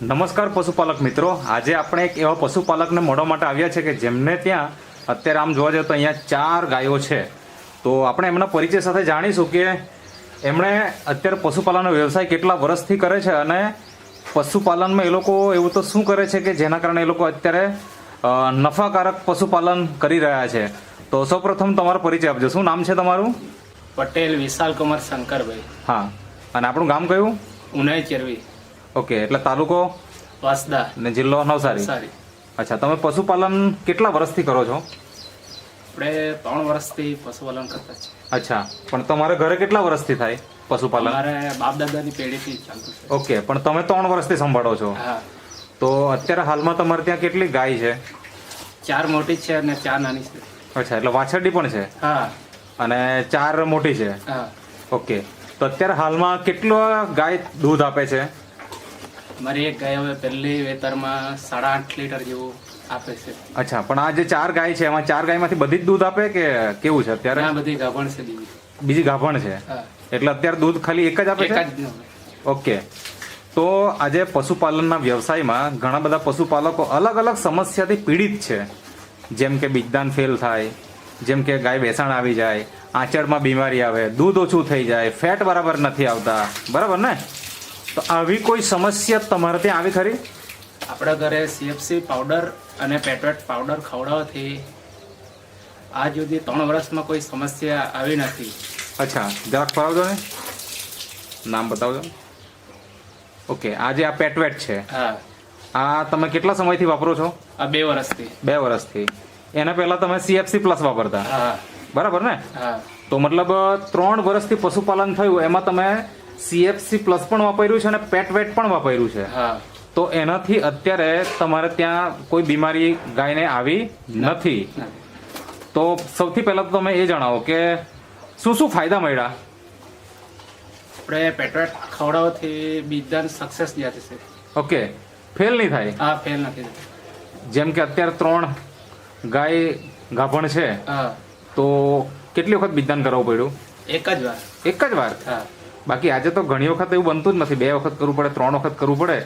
નમસ્કાર પશુપાલક મિત્રો, આજે આપણે એક એવા પશુપાલકને મળવા માટે આવ્યા છે કે જેમને ત્યાં અત્યારે આમ જોવા જઈએ તો અહીંયા 4 ગાયો છે. તો આપણે એમના પરિચય સાથે જાણીશું કે એમણે અત્યારે પશુપાલનનો વ્યવસાય કેટલા વર્ષથી કરે છે અને પશુપાલનમાં એ લોકો એવું તો શું કરે છે કે જેના કારણે એ લોકો અત્યારે નફાકારક પશુપાલન કરી રહ્યા છે. તો સૌપ્રથમ તમારો પરિચય આપજો. શું નામ છે તમારું? પટેલ વિશાલ કુમાર શંકરભાઈ. હા, અને આપણું ગામ કયું? ઉનાઈ ચેરવી. ઓકે, એટલે તાલુકો વાસદા ને જિલ્લો નવસારી. સારી. અચ્છા, તમે પશુપાલન કેટલા વર્ષથી કરો છો? આપણે 3 વર્ષથી પશુપાલન કરતા છીએ. અચ્છા, પણ તમારે ઘરે કેટલા વર્ષથી થાય પશુપાલન? અમારે બાપ દાદાની પેઢીથી ચાલતું છે. ઓકે, પણ તમે 3 વર્ષથી સંભાળો છો. હા, તો અત્યારે હાલમાં તમારે ત્યાં કેટલી ગાય છે? 4 મોટી છે અને 4 નાની છે. અચ્છા, એટલે વાછરડી પણ છે હા અને 4 મોટી છે. હા. ઓકે, તો અત્યારે હાલમાં કેટલો ગાય દૂધ આપે છે? મારી એક ગાય હવે પહેલી વેતરમાં 8.5 લીટર જેવું આપે છે. અચ્છા, પણ આ જે 4 ગાય છે એમાં 4 ગાયમાંથી બધી જ દૂધ આપે કે કેવું છે અત્યારે? આ બધી ગાભણ છે બીજી. બીજી ગાભણ છે, હા, એટલે અત્યારે દૂધ ખાલી એક જ આપે એક છે? જ ન હોય. ઓકે, તો આજે પશુપાલનના વ્યવસાયમાં ઘણા બધા પશુપાલકો અલગ અલગ સમસ્યાથી પીડિત છે. જેમ કે બીજદાન ફેલ થાય, જેમ કે ગાય બેસાણ આવી જાય, આંચળમાં બીમારી આવે, દૂધ ઓછું થઈ જાય, ફેટ બરાબર નથી આવતા, બરાબર ને? તો આવી કોઈ સમસ્યા તમારે ત્યાં આવી ખરી? આપણા ઘરે CFC પાવડર અને પેટવેટ પાવડર ખવડાવવાથી આજ સુધી 3 વર્ષમાં કોઈ સમસ્યા આવી નથી. અચ્છા, જરાક ફરાવજો ને, નામ બતાવજો. ઓકે, આ જે આ પેટવેટ છે, હા, આ તમે કેટલા સમયથી વાપરો છો? આ 2 વર્ષથી. 2 વર્ષથી. એના પહેલા તમે CFC પ્લસ વાપરતા, હા બરાબર ને? હા. તો મતલબ 3 વર્ષથી પશુપાલન થયું એમાં તમે CFC પ્લસ પણ વાપર્યું છે અને પેટવેટ પણ વાપર્યું છે. હા. તો એનાથી અત્યારે તમારે ત્યાં કોઈ બીમારી ગાયને આવી નથી. તો સૌથી પહેલા તો તમે એ જણાવો કે શું શું ફાયદા મળ્યા? આપણે પેટવેટ ખવડાવવાથી બીજદાન સક્સેસ જાય છે. ઓકે, ફેલ નહીં થાય? હા, ફેલ નથી થતું. જેમ કે અત્યારે 3 ગાય ગાભણ છે, હા, તો કેટલી વખત બીજદાન કરવું પડ્યું? એક જ વાર. એક જ વાર? હા, બાકી આજે તો ઘણી વખત એવું બનતું જ નથી. 2 વખત કરવું પડે, 3 વખત કરવું પડે,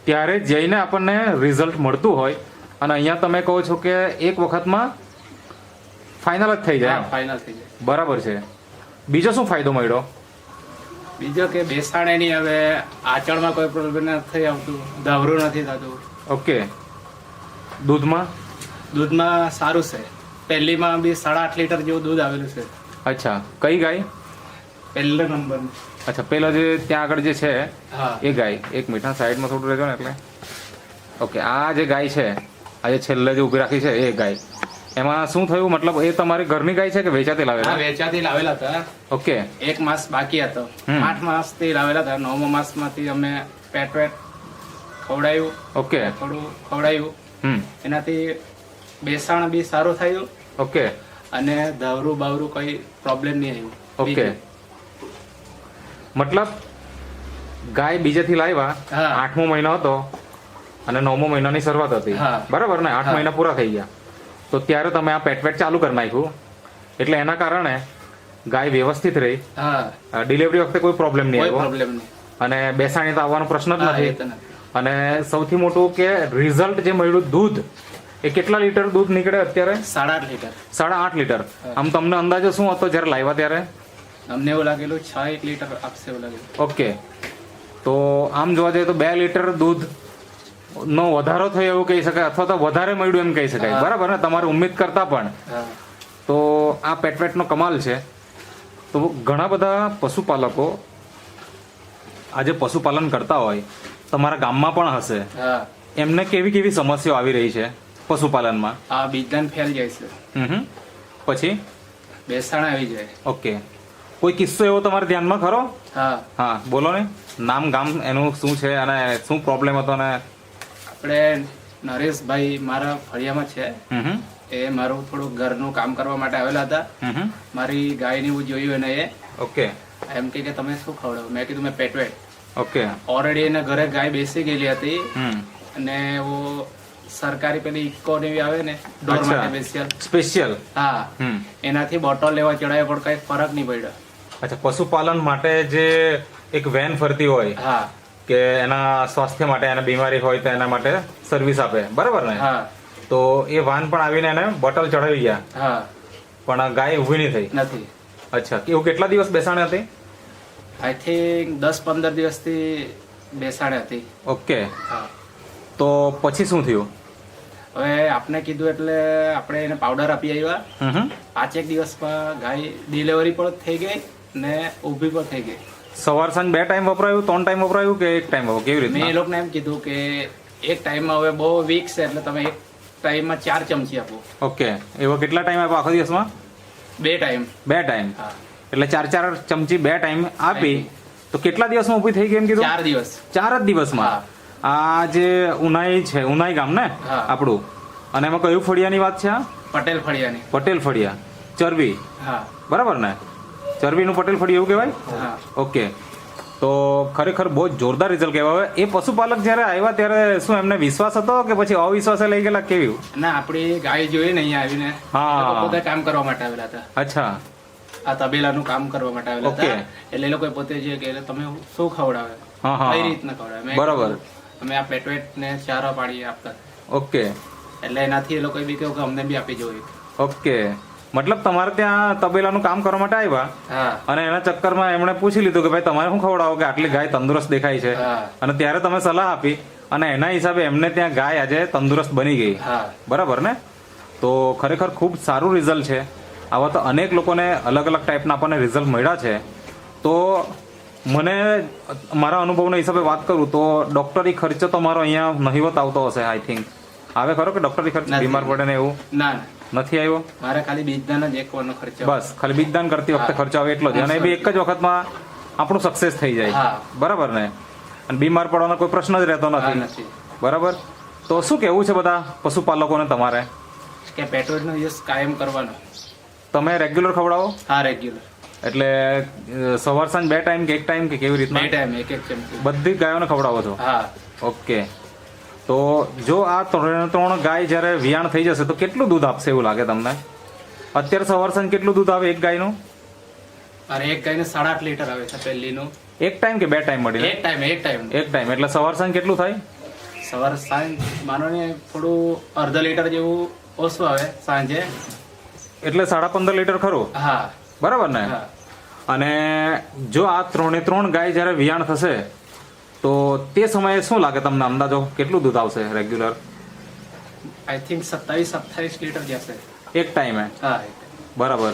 ત્યારે જઈને આપણને રિઝલ્ટ મળતું હોય. અને અહીંયા તમે કહો છો કે એક વખતમાં ફાઇનલ જ થઈ જાય. ફાઇનલ થઈ જાય. બરાબર છે. બીજો શું ફાયદો મળ્યો? બીજો કે બેસાણે નહીં, હવે આંચળમાં કોઈ પ્રોબ્લેમ નથી આવતું, ધાવરું નથી થતું. ઓકે, દૂધમાં? દૂધમાં સારું છે. પહેલીમાં બી 8.5 લીટર જેવું દૂધ આવેલું છે. અચ્છા, કઈ ગાય? પહેલો નંબર. અચ્છા, પેલો જે ત્યાં આગળ જે છે હા, એ ગાય. એક મિનિટ, સાઈડમાં થોડું રહેજો ને. એટલે ઓકે, આ જે ગાય છે, આ જે છેલ્લે જે ઊભી રાખી છે એ ગાય, એમાં શું થયું? મતલબ એ તમારી ઘરની ગાય છે કે વેચાતી હા, લાવેલા? વેચાતી લાવેલા હતા. ઓકે. 1 માસ બાકી હતો. હમ. 8 માસથી લાવેલા હતા. 9મા માસમાંથી અમે પેટવેટ ખવડાવ્યું, ઓકે. થોડું ખવડાવ્યું. એનાથી બેસાણ બી સારું થયું ઓકે. અને ધાવરું બાવરું કઈ પ્રોબ્લેમ નહીં આવ્યું. ઓકે, મતલબ ગાય બીજેથી લાવ્યા, હા. 8મો મહિનો હતો અને 9મો મહિનાની શરૂઆત હતી, હા. બરાબર ને? 8 હા. મહિના પૂરા થઈ ગયા, તો ત્યારે તમે આ પેટવેટ ચાલુ કરી નાખ્યું, એટલે એના કારણે ગાય વ્યવસ્થિત રહી, હા, ડિલિવરી વખતે કોઈ પ્રોબ્લેમ નહીં કોઈ આવ્યો, પ્રોબ્લેમ નહીં. અને બેસાણી તો આવવાનો પ્રશ્ન જ હા, એ નથી. તો નથી. અને સૌથી મોટું કે રિઝલ્ટ જે મળ્યું, દૂધ, એ કેટલા લીટર દૂધ નીકળે અત્યારે? 8.5 લીટર. 8.5 લીટર. આમ તમને અંદાજો શું હતો જ્યારે લાવ્યા ત્યારે? અમને એવું લાગેલું 6 લીટર આપશે એવું લાગેલું. ઓકે, તો આમ જોવા જઈએ તો 2 લીટર દૂધ નો વધારો થયો એવું કહી શકાય, અથવા તો વધારે મળ્યું એમ કહી શકાય, હા. બરાબર ને? તમારી ઉમ્મીદ કરતા પણ. હા, તો આ પેટવેટનો કમાલ છે. તો ઘણા બધા પશુપાલકો આજે પશુપાલન કરતા હોય, તમારા ગામમાં પણ હશે, હા. એમને કેવી કેવી સમસ્યાઓ આવી રહી છે પશુપાલનમાં? આ બીજદાન ફેલ જાય છે, હમ. પછી? બેસાણ આવી જાય. ઓકે, કોઈ કિસ્સો એવો તમારા ધ્યાનમાં ખરો? હા, હા, બોલો ને. નામ, ગામ એનું શું છે અને શું પ્રોબ્લેમ હતો? ને આપણે નરેશભાઈ મારા ફળિયામાં છે. હમ. એ મારું થોડું ઘરનું કામ કરવા માટે આવેલા હતા. હમ. મારી ગાયને હું જોયું અને એ ઓકે. એમ કે તમે શું ખવડાવો? મેં કીધું મેં પેટવેટ. ઓકે. ઓલરેડી એના ઘરે ગાય બેસી ગયેલી હતી હમ. અને એવો સરકારી પેલી ઇકો ને એવી આવે ને ડોર અચ્છા. માટે સ્પેશિયલ. હા, હમ. એનાથી બોટલ લેવા ચડાવ્યો પણ કઈ ફરક નહીં પડ્યો. અચ્છા, પશુપાલન માટે જે એક વેન ફરતી હોય, હા, કે એના સ્વાસ્થ્ય માટે એને બીમારી હોય તો એના માટે સર્વિસ આપે, બરાબર ને? હા તો એ વાન પણ આવીને એને બોટલ ચડાવી ગયા, હા પણ ગાય ઊભી નહીં થઈ. નથી. અચ્છા, એવું કેટલા દિવસ બેસાણી હતી? આઈ થિંક 10-15 દિવસથી બેસાડે હતી. ઓકે, હા તો પછી શું થયું? હવે આપણે કીધું એટલે આપણે એને પાવડર આપી આવ્યા. હમ 5 દિવસમાં ગાય ડિલિવરી પણ થઈ ગઈ ને ઊભી પણ થઈ ગઈ. સવાર સાંજ 2 ટાઈમ વપરાયું, 3 ટાઈમ વપરાયું કે 1 ટાઈમ? કેવી મેં એ રીતે? લોકોને એમ કીધું કે એક ટાઈમમાં હવે બહુ વીક છે એટલે તમે એક ટાઈમમાં 4 ચમચી આપો. ઓકે, એવો કેટલા ટાઈમ આપ્યો આખો દિવસમાં? 2 ટાઈમ. 2 ટાઈમ, હા એટલે 4 ચમચી 2 ટાઈમ આપી. તો કેટલા દિવસમાં ઊભી થઈ ગઈ એમ કીધું? 4 દિવસ. 4 જ દિવસમાં. આ જે ઉનાઈ છે, ઉનાઈ ગામ ને હા. આપણું, અને એમાં કયું ફળિયાની વાત છે? આ પટેલ ફળિયાની. પટેલ ફળિયા, ચરબી, હા બરાબર ને? ચરબીનું પટેલ ફળિયું એવું કહેવાય? હા ઓકે, તો ખરેખર બહુ જ જોરદાર રિઝલ્ટ કહેવાય. હવે એ પશુપાલક જ્યારે આવ્યા ત્યારે શું એમને વિશ્વાસ હતો કે પછી અવિશ્વાસે લઈ ગયેલા, કેવું? ના આપણી ગાય જોઈ ને અહીંયા આવીને હા. એ લોકો પોતે કામ કરવા માટે આવેલા હતા. અચ્છા, આ તબેલાનું કામ કરવા માટે આવેલા ઓકે. હતા. એટલે એ લોકો પોતે જે કે તમે શું ખવડાવે, હા, હા. કઈ રીતના ખવડાવે. મેં બરાબર. કીધું, અમે આ પેટવેટ ને ચારો પાડી આપતા. ઓકે એટલે એનાથી એ લોકોએ બી કહ્યું કે અમને બી આપી જોઈએ. ઓકે, મતલબ તમારે ત્યાં તબેલાનું કામ કરવા માટે આવ્યા હા અને એના ચક્કરમાં એમણે પૂછી લીધું કે ભાઈ તમારે શું ખવડાવો કે આટલી ગાય તંદુરસ્ત દેખાય છે, હા અને ત્યારે તમે સલાહ આપી અને એના હિસાબે એમને ત્યાં ગાય આજે તંદુરસ્ત બની ગઈ, હા બરાબર ને? તો ખરેખર ખૂબ સારું રિઝલ્ટ છે. આવા તો અનેક લોકોને અલગ અલગ ટાઈપના આપણને રિઝલ્ટ મળ્યા છે. તો મને મારા અનુભવના હિસાબે વાત કરું તો ડોક્ટરી ખર્ચો તો મારો અહીંયા નહિવત આવતો હશે. આઈ થિંક આવે ખરો કે ડોક્ટરી ખર્ચ નથી. બીમાર પડે ને એવું ના ના નથી આવ્યો? મારે ખાલી બીજદાન જ એક વારનો ખર્ચો. બસ ખાલી બીજદાન કરતી વખતે ખર્ચો આવે એટલો જ, અને એ બી એક જ વખતમાં આપણું સક્સેસ થઈ જાય, હા. બરાબર ને? અને બીમાર પડવાનો કોઈ પ્રશ્ન જ રહેતો હા, નથી, નથી. બરાબર? તો શું કહેવું છે બધા પશુપાલકોને તમારે? કે પેટવેટનો યુઝ કાયમ કરવાનો. તમે રેગ્યુલર ખવડાવો? હા રેગ્યુલર. એટલે સવાર સાંજ 2 ટાઈમ કે 1 ટાઈમ કે કેવી 2 રીતના? ટાઈમ એક ચમચી. બધી જ ગાયોને ખવડાવો છો? હા ઓકે, તો જો આ 3 ગાય જ્યારે વિયાણ થઈ જશે તો કેટલું દૂધ આપશે એવું લાગે તમને? અત્યારે સવાર સાંજ કેટલું દૂધ આવે એક ગાયનું? અને એક ગાયને 8.5 લીટર આવે છે પહેલીનું. 1 ટાઈમ કે 2 ટાઈમ મળીને? એક ટાઈમ 1 ટાઈમ, એટલે સવાર સાંજ કેટલું થાય? સવાર સાંજ માનો ને થોડું અડધા લીટર જેવું ઓછું આવે સાંજે. એટલે 15.5 લીટર ખરું, હા બરાબર ને? હા અને જો આ 3 ગાય જ્યારે વિયાણ થશે તો તે સમયે શું લાગે તમને અંદાજો કેટલું દૂધ આવશે રેગ્યુલર? આઈ થિંક 27-28 લીટર જશે. 1 ટાઈમે, હા બરાબર?